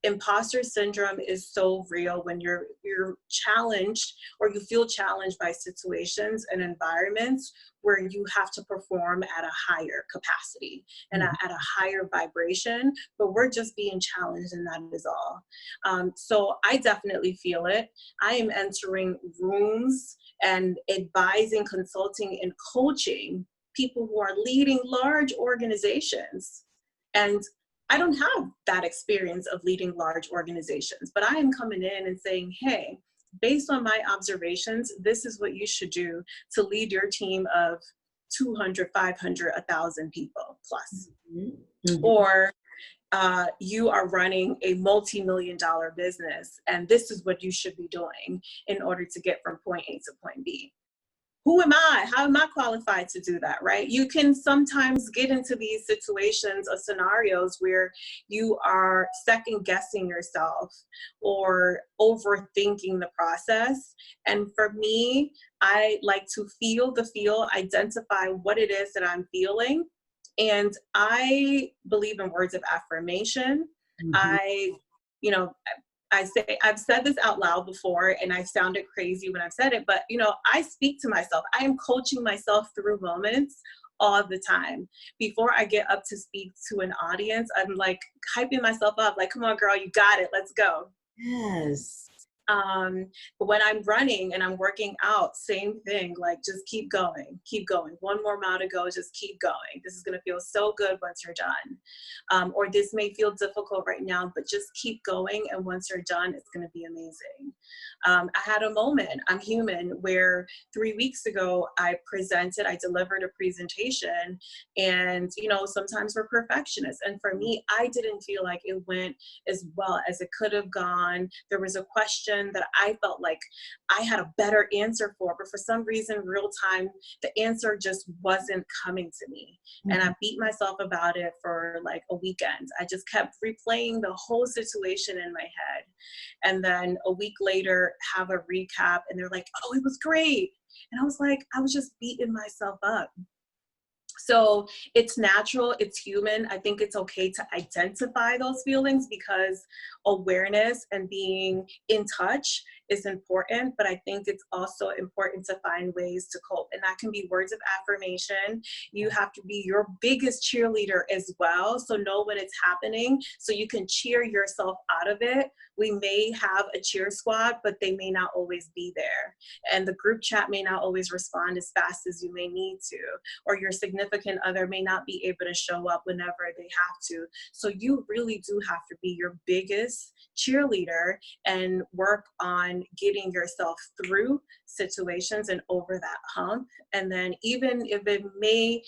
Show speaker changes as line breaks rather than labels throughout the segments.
imposter syndrome is so real when you're challenged, or you feel challenged by situations and environments where you have to perform at a higher capacity and at a higher vibration, but we're just being challenged, and that is all. So I definitely feel it. I am entering rooms and advising, consulting, and coaching people who are leading large organizations. And I don't have that experience of leading large organizations, but I am coming in and saying, hey, based on my observations, this is what you should do to lead your team of 200, 500, 1,000 people plus. Or you are running a multi-million-dollar business, and this is what you should be doing in order to get from point A to point B. Who am I? How am I qualified to do that, right? You can sometimes get into these situations or scenarios where you are second guessing yourself or overthinking the process. And for me, I like to feel the feel, identify what it is that I'm feeling. And I believe in words of affirmation. I've said this out loud before, and I sounded crazy when I've said it, but I speak to myself. I am coaching myself through moments all the time. Before I get up to speak to an audience, I'm like hyping myself up, like, come on, girl, you got it. Let's go.
Yes.
When I'm running and I'm working out, same thing, like just keep going, keep going. 1 more mile to go, just keep going. This is going to feel so good once you're done. Or this may feel difficult right now, but just keep going. And once you're done, it's going to be amazing. I had a moment, I'm human, where 3 weeks ago I delivered a presentation, and sometimes we're perfectionists. And for me, I didn't feel like it went as well as it could have gone. There was a question that I felt like I had a better answer for, but for some reason, real time, the answer just wasn't coming to me. And I beat myself about it for like a weekend. I just kept replaying the whole situation in my head. And then a week later, have a recap, and they're like, oh, it was great. And I was like, I was just beating myself up. So it's natural, it's human. I think it's okay to identify those feelings, because awareness and being in touch is important, but I think it's also important to find ways to cope. And that can be words of affirmation. You have to be your biggest cheerleader as well. So know when it's happening so you can cheer yourself out of it. We may have a cheer squad, but they may not always be there. And the group chat may not always respond as fast as you may need to, or your significant other may not be able to show up whenever they have to. So you really do have to be your biggest cheerleader and work on getting yourself through situations and over that hump. And then even if it may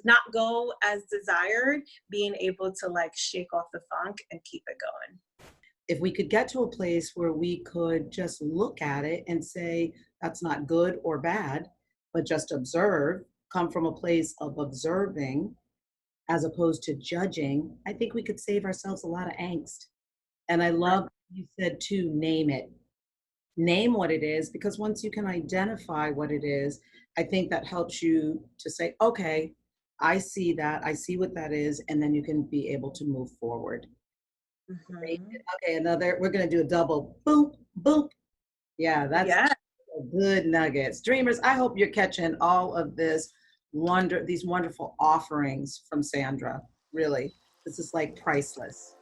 not go as desired, being able to like shake off the funk and keep it going.
If we could get to a place where we could just look at it and say, that's not good or bad, but just observe, come from a place of observing as opposed to judging, I think we could save ourselves a lot of angst. And I love you said to name it. Name what it is, because once you can identify what it is, I think that helps you to say, okay, I see that, I see what that is, and then you can be able to move forward. Okay, we're going to do a double boop, boop. Yeah, that's good nuggets. Dreamers, I hope you're catching all of these wonderful offerings from Sandra. Really, this is like priceless.